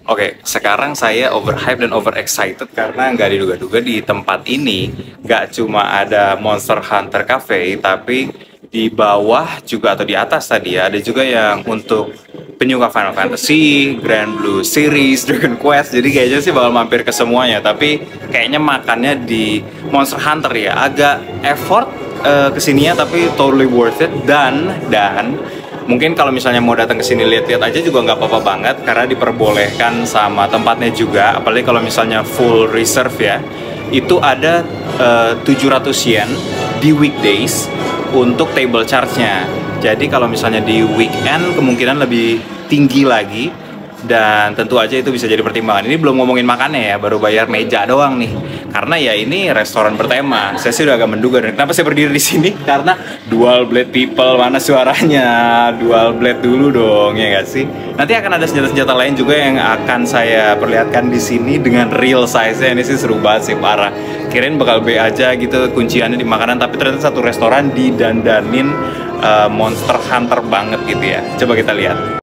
Oke, sekarang saya overhype dan overexcited karena nggak diduga-duga di tempat ini nggak cuma ada Monster Hunter Cafe, tapi di bawah juga atau di atas tadi ya, ada juga yang untuk penyuka Final Fantasy, Grand Blue Series, Dragon Quest. Jadi kayaknya sih bakal mampir ke semuanya, tapi kayaknya makannya di Monster Hunter ya, agak effort kesininya tapi totally worth it dan mungkin kalau misalnya mau datang ke sini lihat-lihat aja juga nggak apa-apa banget karena diperbolehkan sama tempatnya juga, apalagi kalau misalnya full reserve ya. Itu ada 700 yen di weekdays untuk table charge-nya. Jadi kalau misalnya di weekend kemungkinan lebih tinggi lagi, dan tentu aja itu bisa jadi pertimbangan. Ini belum ngomongin makannya ya, baru bayar meja doang nih. Karena ya ini restoran bertema. Saya sih udah agak menduga. Dan kenapa saya berdiri di sini? Karena dual blade people, mana suaranya? Dual blade dulu dong, ya nggak sih? Nanti akan ada senjata-senjata lain juga yang akan saya perlihatkan di sini dengan real size-nya. Ini sih seru banget sih, parah. Kirain bakal B aja gitu kunciannya di makanan, tapi ternyata satu restoran didandanin Monster Hunter banget gitu ya. Coba kita lihat.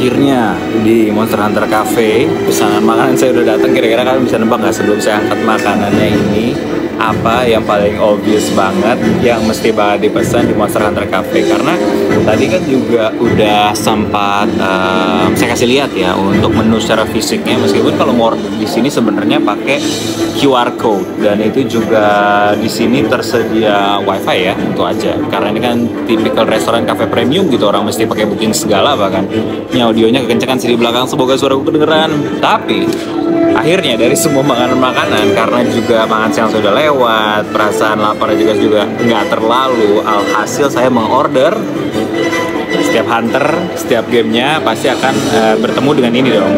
Akhirnya di Monster Hunter Cafe pesanan makanan saya udah datang. Kira-kira kalian bisa nebak nggak sebelum saya angkat makanannya ini apa yang paling obvious banget yang mesti banget dipesan di Monster Hunter Cafe? Karena tadi kan juga udah sempat saya kasih lihat ya untuk menu secara fisiknya, meskipun kalau mau order di sini sebenarnya pakai QR code, dan itu juga di sini tersedia WiFi ya, itu aja. Karena ini kan tipikal restoran cafe premium gitu, orang mesti pakai booking segala, bahkan ini audionya kekencengan sih di belakang, semoga suaraku kedengeran. Tapi akhirnya dari semua makanan-makanan, karena juga makan siang sudah lewat, perasaan lapar juga nggak terlalu, alhasil saya mengorder. Setiap hunter, setiap gamenya pasti akan bertemu dengan ini dong,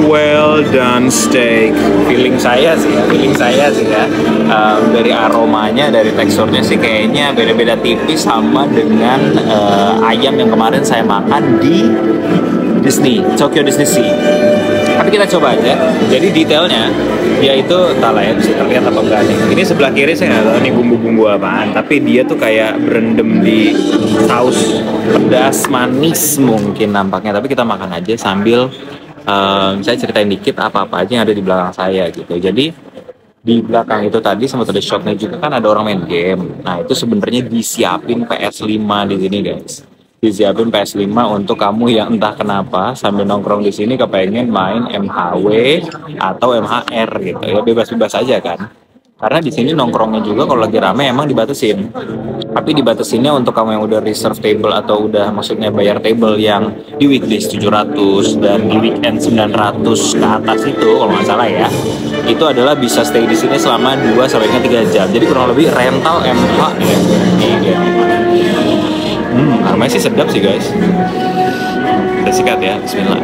well done steak. Feeling saya sih ya, dari aromanya, dari teksturnya sih kayaknya beda-beda tipis sama dengan ayam yang kemarin saya makan di Tokyo Disney Sea. Tapi kita coba aja. Jadi detailnya dia itu entahlah ya, bisa terlihat apa enggak nih. Ini sebelah kiri saya nggak tahu nih bumbu-bumbu apaan, tapi dia tuh kayak berendam di saus pedas manis mungkin nampaknya. Tapi kita makan aja sambil saya ceritain dikit apa-apa aja yang ada di belakang saya gitu. Jadi di belakang itu tadi sempat ada shotnya juga, kan ada orang main game. Nah itu sebenarnya disiapin PS5 di sini guys. Disiapin PS5 untuk kamu yang entah kenapa sambil nongkrong di sini kepengen main MHW atau MHR gitu ya, bebas-bebas aja kan. Karena di sini nongkrongnya juga kalau lagi rame emang dibatasin. Tapi dibatasinnya untuk kamu yang udah reserve table atau udah maksudnya bayar table yang di weekdays 700 dan di weekend 900 ke atas itu kalau nggak salah ya. Itu adalah bisa stay di sini selama 2 sampai 3 jam. Jadi kurang lebih rental MH ya. Iya. Aromanya sih sedap sih guys. Kita sikat ya, bismillah.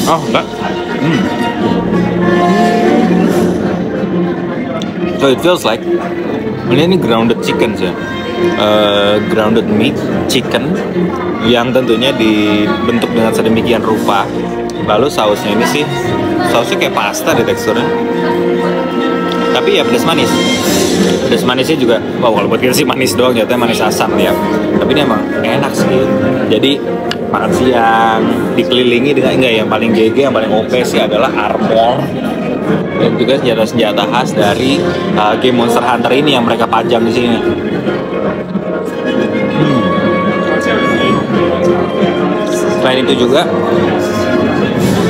Oh enggak. So it feels like ini grounded chicken sih. Grounded meat chicken yang tentunya dibentuk dengan sedemikian rupa. Lalu sausnya ini sih sausnya kayak pasta di teksturnya. Tapi ya pedas manis. Pedas manisnya juga, wow kalau buat kita sih manis doang, jatuhnya manis asam ya. Tapi ini emang enak sih. Jadi makan siang dikelilingi dengan enggak yang paling GG, yang paling OP sih adalah armor dan juga senjata-senjata khas dari game Monster Hunter ini yang mereka pajang di sini. Selain itu juga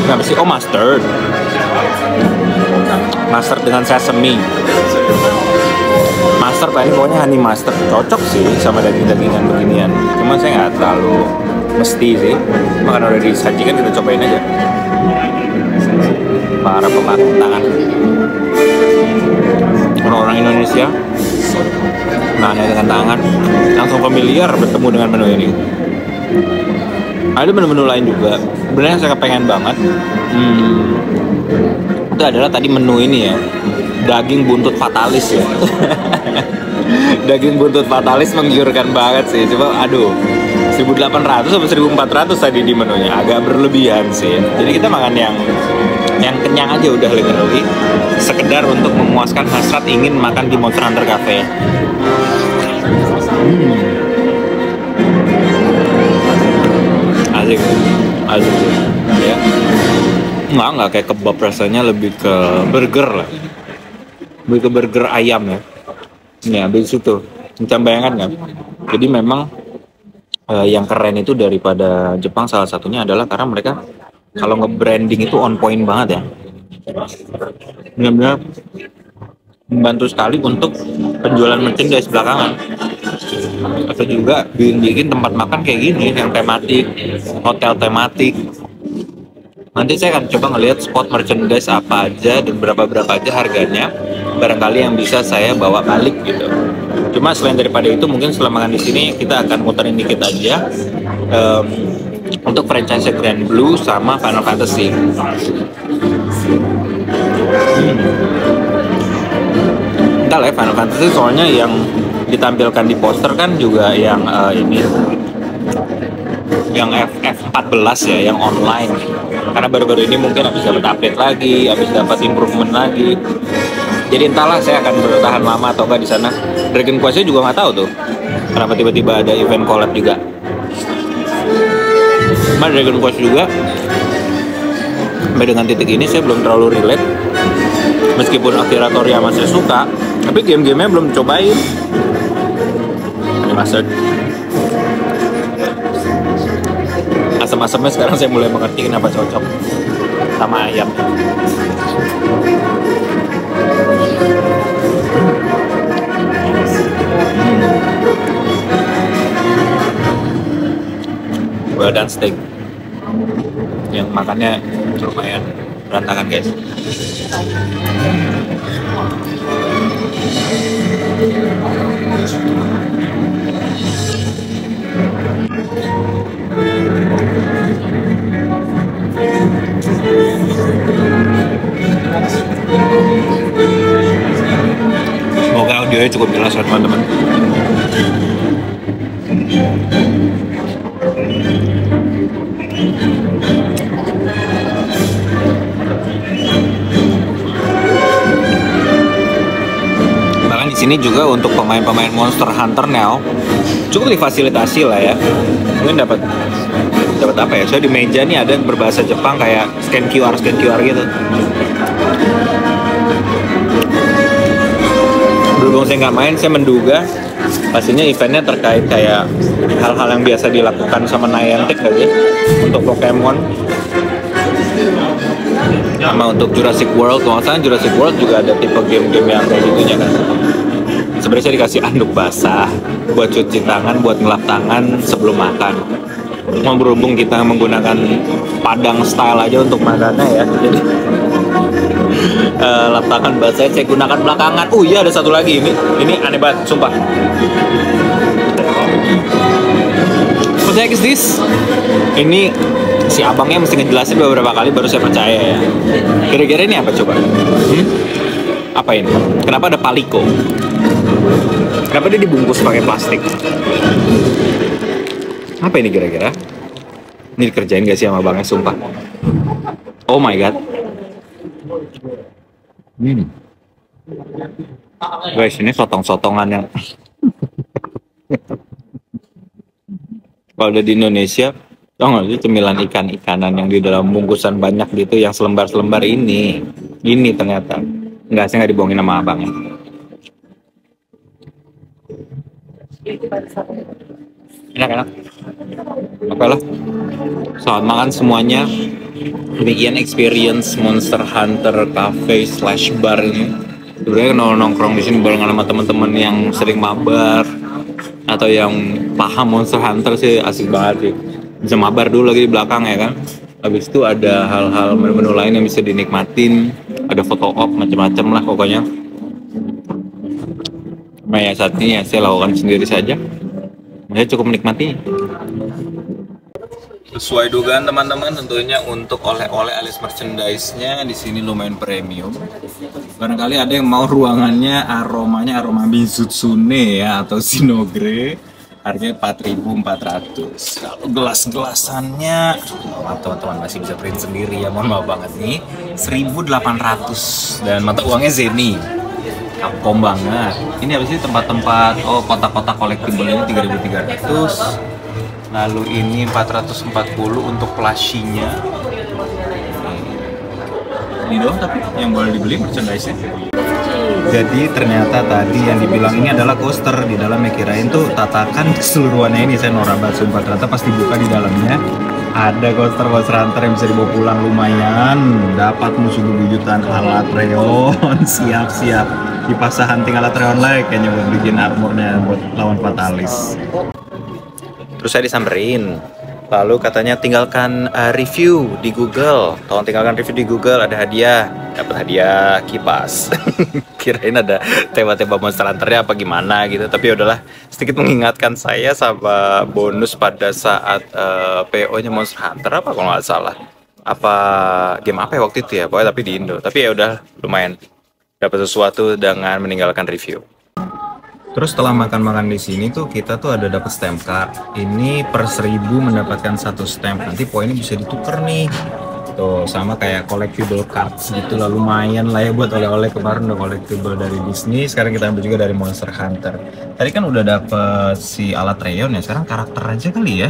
apa sih? Oh, mustard dengan sesame. Mustard ini pokoknya honey mustard, cocok sih sama daging-dagingan beginian. Cuma saya nggak terlalu mesti sih, karena udah disajikan kita cobain aja. Para pemakan tangan orang-orang Indonesia, nah dengan tangan langsung familiar bertemu dengan menu ini. Ada menu-menu lain juga sebenarnya saya pengen banget. Itu adalah tadi menu ini ya, daging buntut fatalis ya. Daging buntut fatalis menggiurkan banget sih. Coba aduh, 1.800 atau 1.400 tadi di menunya, agak berlebihan sih. Jadi kita makan yang kenyang aja udah, literally sekedar untuk memuaskan hasrat ingin makan di Monster Hunter Cafe. Asik ya. Nggak kayak kebab, rasanya lebih ke burger lah, lebih ke burger ayam ya. Ya habis itu macam bayangan kan. Jadi memang yang keren itu daripada Jepang salah satunya adalah karena mereka kalau nge-branding itu on point banget ya. Benar-benar membantu sekali untuk penjualan merchandise belakangan. Atau juga bikin tempat makan kayak gini yang tematik, hotel tematik. Nanti saya akan coba ngelihat spot merchandise apa aja dan berapa aja harganya. Barangkali yang bisa saya bawa balik gitu. Cuma selain daripada itu mungkin setelah makan di sini kita akan muterin dikit aja untuk franchise Grand Blue sama Final Fantasy. Entar lah ya, Final Fantasy soalnya yang ditampilkan di poster kan juga yang ini yang FF14 ya, yang online. Karena baru-baru ini mungkin habis dapat update lagi, habis dapat improvement lagi. Jadi entahlah saya akan bertahan lama atau enggak di sana. Dragon Quest-nya juga nggak tahu tuh kenapa tiba-tiba ada event collab juga. Cuma Dragon Quest juga sampai dengan titik ini saya belum terlalu relate. Meskipun Akira Toriyama saya suka, tapi game-gamenya belum cobain. Ini mustard. Asam-asamnya sekarang saya mulai mengerti kenapa cocok sama ayam. Well done steak yang makannya lumayan berantakan guys. Semoga audionya cukup jelas ya teman-teman. Bahkan di sini juga untuk pemain-pemain Monster Hunter now cukup difasilitasi lah ya. Mungkin dapat apa ya? Soalnya di meja nih ada yang berbahasa Jepang kayak scan QR gitu. Berhubung saya nggak main, saya menduga pastinya eventnya terkait kayak hal-hal yang biasa dilakukan sama Niantic kali ya, untuk Pokemon. Sama untuk Jurassic World, kalau nggak salah Jurassic World juga ada tipe game-game yang kayak gitunya kan. Sebenarnya saya dikasih anduk basah buat cuci tangan, buat ngelap tangan sebelum makan. Mau berhubung kita menggunakan Padang style aja untuk makannya ya, jadi lap tangan basah saya gunakan belakangan. Oh iya, ada satu lagi, ini aneh banget, sumpah. What the heck is this? Ini si abangnya mesti ngejelasin beberapa kali baru saya percaya ya. Kira-kira ini apa coba? Apa ini? Kenapa ada paliko? Kenapa dia dibungkus pakai plastik? Apa ini kira-kira? Ini dikerjain gak sih sama abangnya, sumpah? Oh my god. Guys, ini sotong-sotongan yang kalau udah di Indonesia, tau nggak sih cemilan ikan-ikanan yang di dalam bungkusan banyak gitu, yang selembar-selembar ini ternyata nggak, saya nggak dibohongin sama abangnya. Enak. Oke lah, selamat makan semuanya. Demikian experience Monster Hunter Cafe / bar ini. Sebenarnya nongkrong di sini bareng sama teman-teman yang sering mabar atau yang paham Monster Hunter sih asik banget sih. Bisa mabar dulu lagi di belakang ya kan. Habis itu ada hal-hal menu-menu lain yang bisa dinikmatin. Ada foto op macam-macam lah pokoknya. Nah ya saat ini ya saya lakukan sendiri saja. Saya cukup menikmati. Sesuai dugaan teman-teman, tentunya untuk oleh-oleh alias merchandise-nya di sini lumayan premium. Barangkali ada yang mau ruangannya aromanya aroma Mizutsune ya atau Sinogre, harganya 4.400. Kalau gelas-gelasannya, teman-teman masih bisa print sendiri ya, mohon maaf banget nih, 1.800 dan mata uangnya Zeni. Capcom banget. Ini apa sih tempat-tempat kotak-kotak collectible ini 3.300. Lalu ini 440 untuk plushinya. Ini doang tapi yang boleh dibeli merchandise-nya. Jadi ternyata tadi yang dibilang ini adalah coaster, di dalamnya kirain tuh tatakan keseluruhannya ini, saya norak banget sumpah, ternyata pas dibuka di dalamnya ada coaster Monster Hunter yang bisa dibawa pulang, lumayan. Dapat musuh bebuyutan alat Reon, siap-siap dipasang hunting alat Reon lagi kayaknya buat bikin armornya buat lawan Fatalis. Terus saya disamperin, lalu katanya tinggalkan review di Google. Tolong tinggalkan review di Google, ada hadiah. Dapat hadiah kipas. Kirain ada tema-tema Monster Hunter-nya apa gimana gitu. Tapi udahlah, sedikit mengingatkan saya sama bonus pada saat PO-nya Monster Hunter apa kalau nggak salah. Apa game apa ya waktu itu ya, pokoknya tapi di Indo. Tapi ya udah lumayan dapat sesuatu dengan meninggalkan review. Terus setelah makan-makan di sini tuh kita tuh ada dapat stamp card. Ini per 1000 mendapatkan 1 stamp. Nanti poinnya bisa ditukar nih. Tuh sama kayak collectible cards gitu lah, lumayan lah ya buat oleh-oleh. Kemarin udah collectible dari Disney, sekarang kita ambil juga dari Monster Hunter. Tadi kan udah dapet si alat Reon ya, sekarang karakter aja kali ya.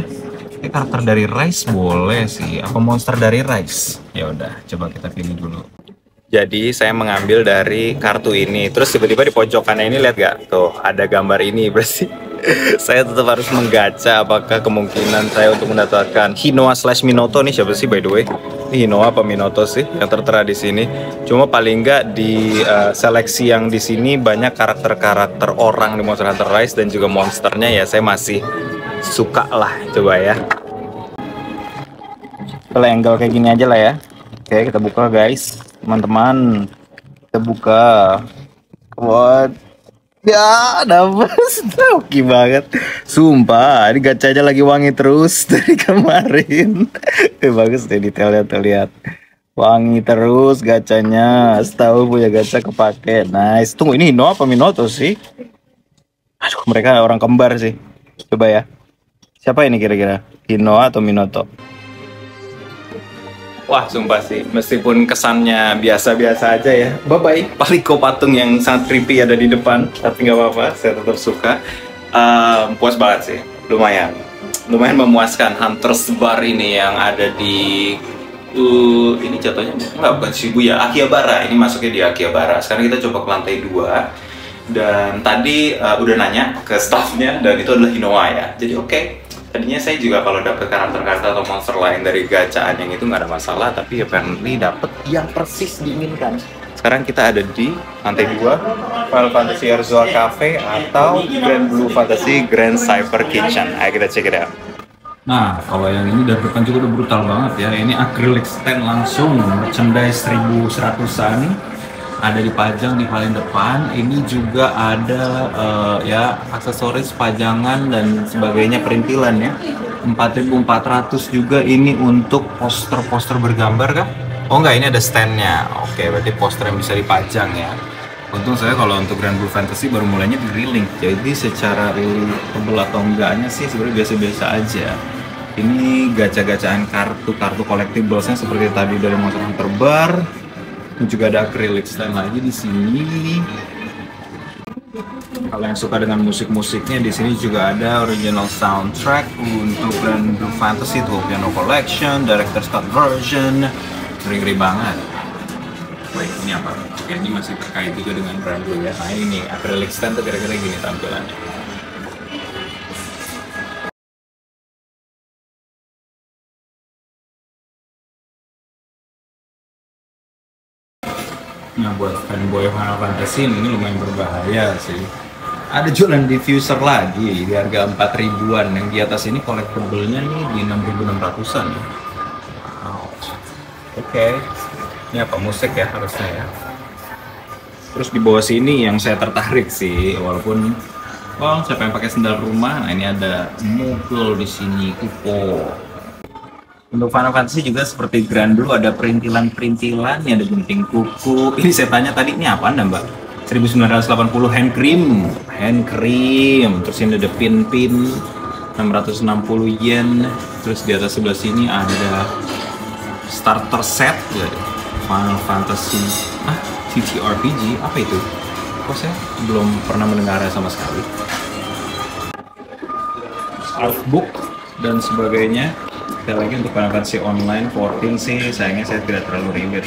Ini karakter dari Rise boleh sih, apa monster dari Rise? Ya udah, coba kita pilih dulu. Jadi saya mengambil dari kartu ini, terus tiba-tiba di pojokannya ini lihat gak? Tuh ada gambar ini, berarti saya tetap harus menggacha apakah kemungkinan saya untuk mendapatkan Hinoa / Minoto. Nih siapa sih by the way? Ini Hinoa apa Minoto sih yang tertera di sini? Cuma paling nggak di seleksi yang di sini banyak karakter-karakter orang di Monster Hunter Rise dan juga monsternya ya saya masih suka lah, coba ya. Kalau angle kayak gini aja lah ya. Oke, kita buka guys. Teman-teman, kita buka. What? Ya, dapet. Oke banget. Sumpah, ini gacanya lagi wangi terus dari kemarin. Bagus deh detailnya tuh, lihat. Wangi terus gacanya. Setahu punya gacha kepake. Nice. Tunggu, ini Hino apa Minoto sih? Aduh, mereka orang kembar sih. Coba ya. Siapa ini kira-kira? Hino atau Minoto? Wah, sumpah sih, meskipun kesannya biasa-biasa aja ya. Bye-bye. Paliko patung yang sangat creepy ada di depan, tapi nggak apa-apa, saya tetap suka. Puas banget sih, lumayan memuaskan. Hunters Bar ini yang ada di ini jatuhnya nggak, bukan Shibuya, Akihabara. Ini masuknya di Akihabara. Sekarang kita coba ke lantai 2. Dan tadi udah nanya ke staffnya dan itu adalah Hinoa ya. Jadi oke. Tadinya saya juga kalau dapet karakter-karakter atau monster lain dari gacaan yang itu nggak ada masalah, tapi apparently dapet yang persis diinginkan. Sekarang kita ada di lantai 2 Final Fantasy Erzoa Cafe atau Grand Blue Fantasy Grand Cypher Kitchen. Ayo kita check it out. Nah, kalau yang ini dari depan juga udah brutal banget ya. Ini acrylic stand langsung, merchandise 1100-an. Ada dipajang di paling depan. Ini juga ada ya aksesoris pajangan dan sebagainya, perintilan ya. 4.400 juga ini untuk poster-poster bergambar kah? Oh enggak, ini ada standnya. Oke, berarti poster yang bisa dipajang ya. Untung saya kalau untuk Grand Blue Fantasy baru mulainya di Relink. Jadi secara tebel atau enggaknya sih sebenarnya biasa-biasa aja. Ini gacha-gacaan kartu collectiblesnya seperti tadi dari Monster Hunter Bar. Dan juga ada acrylic stand lagi di sini. Kalau yang suka dengan musik-musiknya, di sini juga ada original soundtrack untuk Grand Blue Fantasy, tuh Piano Collection, Director's Cut version, ngeri-ngeri banget. Wait, ini apa? Oke, ini masih terkait juga dengan Grand Blue ya. Nah ini acrylic stand tuh kira-kira gini tampilannya. Nah buat fanboy Final Fantasy ini lumayan berbahaya sih. Ada jualan diffuser lagi di harga 4 ribuan. Yang di atas ini collectible-nya nih di 6.600-an. Oh. Oke. Ini apa, musik ya harusnya ya. Terus di bawah sini yang saya tertarik sih, walaupun saya pengen pakai sendal rumah. Nah ini ada mogul di sini, kupo. Untuk Final Fantasy juga seperti Grand Blue ada perintilan-perintilan, ada gunting kuku. Ini saya tanya tadi, ini apa Anda, Mbak? 1980 hand cream. Terus ini ada pin-pin 660 yen. Terus di atas sebelah sini ada starter set Final Fantasy TTRPG. Apa itu? Kok saya belum pernah mendengarnya sama sekali. Artbook dan sebagainya. Sekali lagi untuk Final Fantasy Online 14 sih sayangnya saya tidak terlalu ribet.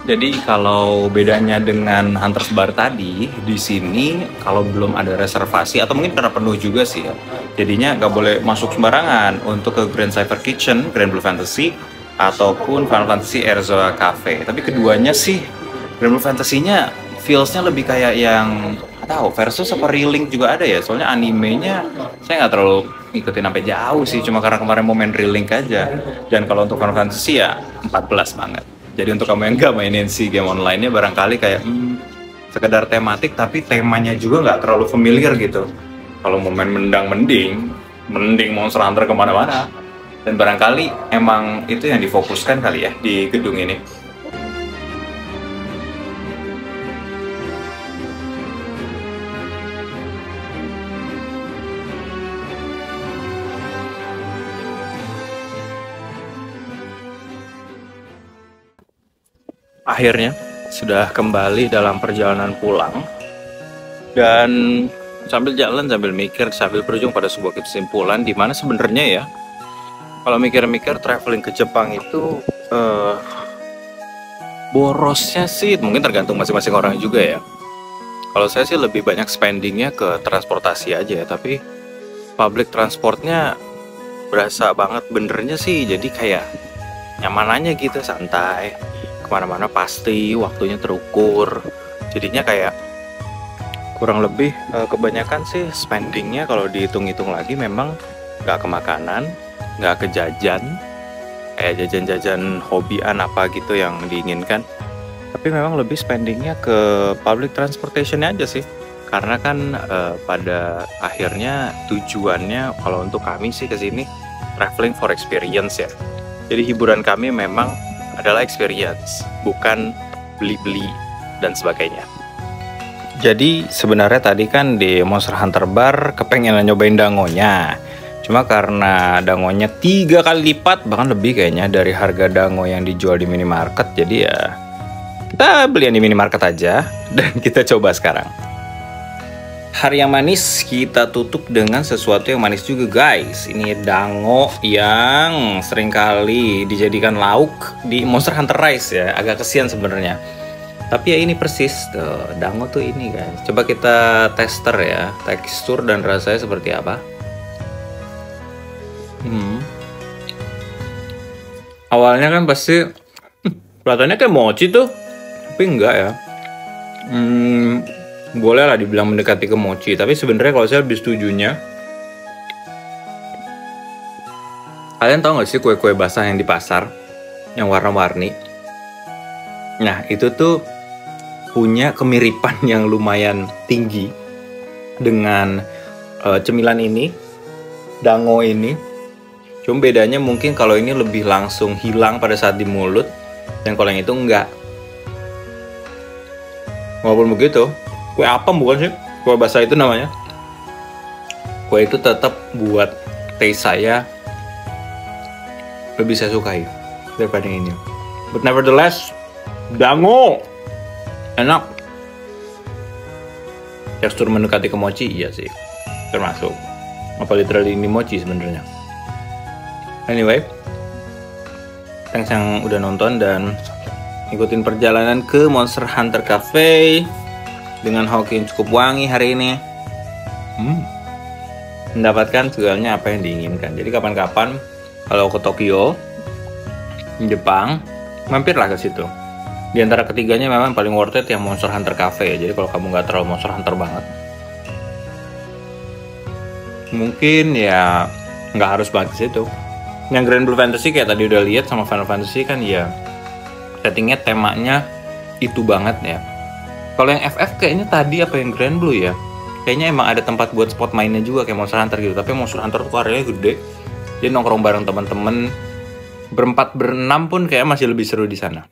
Jadi kalau bedanya dengan Hunter's Bar tadi, di sini kalau belum ada reservasi atau mungkin karena penuh juga sih ya, jadinya nggak boleh masuk sembarangan untuk ke Grand Cypher Kitchen, Grand Blue Fantasy, ataupun Final Fantasy Erzoa Cafe. Tapi keduanya sih, Grand Blue Fantasy-nya feels-nya lebih kayak yang tahu versus apa Relink juga ada ya, soalnya animenya saya nggak terlalu ngikutin sampai jauh sih, cuma karena kemarin mau main Relink aja. Dan kalau untuk Final Fantasy ya 14 banget. Jadi untuk kamu yang nggak mainin si game online-nya barangkali kayak sekedar tematik tapi temanya juga nggak terlalu familiar gitu. Kalau mau main mending Monster Hunter kemana-mana. Dan barangkali emang itu yang difokuskan kali ya di gedung ini. Akhirnya sudah kembali dalam perjalanan pulang, dan sambil jalan sambil mikir sambil berujung pada sebuah kesimpulan di mana sebenarnya ya kalau mikir-mikir traveling ke Jepang itu borosnya sih mungkin tergantung masing-masing orang juga ya. Kalau saya sih lebih banyak spendingnya ke transportasi aja ya, tapi public transportnya berasa banget benernya sih, jadi kayak nyamanannya gitu, santai kemana-mana pasti waktunya terukur, jadinya kayak kurang lebih kebanyakan sih spendingnya kalau dihitung-hitung lagi memang nggak ke makanan, nggak ke jajan kayak jajan-jajan hobian apa gitu yang diinginkan, tapi memang lebih spendingnya ke public transportation aja sih, karena kan pada akhirnya tujuannya kalau untuk kami sih kesini traveling for experience ya. Jadi hiburan kami memang adalah experience, bukan beli-beli dan sebagainya. Jadi sebenarnya tadi kan di Monster Hunter Bar kepengen nyobain dangonya. Cuma karena dangonya 3 kali lipat, bahkan lebih kayaknya dari harga dango yang dijual di minimarket. Jadi ya kita beli yang di minimarket aja dan kita coba sekarang. Hari yang manis kita tutup dengan sesuatu yang manis juga guys. Ini dango yang seringkali dijadikan lauk di Monster Hunter Rise ya. Agak kesian sebenarnya. Tapi ya ini persis tuh, dango tuh ini guys. Coba kita tester ya, tekstur dan rasanya seperti apa. Awalnya kan pasti kelihatannya kayak mochi tuh, tapi enggak ya. Boleh lah dibilang mendekati ke mochi, tapi sebenarnya kalau saya lebih setujunya, kalian tahu nggak sih kue-kue basah yang di pasar, yang warna-warni? Nah itu tuh punya kemiripan yang lumayan tinggi dengan cemilan ini, dango ini. Cuma bedanya mungkin kalau ini lebih langsung hilang pada saat di mulut, dan kalau yang itu enggak. Walaupun begitu, kue apem bukan sih? Kue basah itu namanya. Kue itu tetap buat taste saya lebih saya sukai daripada ini. But nevertheless, dango enak. Tekstur mendekati ke mochi, iya sih, termasuk. Apa literally ini mochi sebenarnya. Anyway, thanks yang udah nonton dan ikutin perjalanan ke Monster Hunter Cafe dengan hoki yang cukup wangi hari ini. Mendapatkan segalanya apa yang diinginkan. Jadi kapan-kapan kalau ke Tokyo, Jepang, mampirlah ke situ. Di antara ketiganya memang paling worth it yang Monster Hunter Cafe. Jadi kalau kamu nggak terlalu Monster Hunter banget, mungkin ya nggak harus banget ke situ. Yang Grand Blue Fantasy kayak tadi udah lihat sama Final Fantasy kan ya settingnya temanya itu banget ya. Kalau yang FF kayaknya tadi apa yang Grand Blue ya, kayaknya emang ada tempat buat spot mainnya juga kayak Monster Hunter gitu. Tapi Monster Hunter tuh areanya gede, jadi nongkrong bareng teman-teman berempat berenam pun kayak masih lebih seru di sana.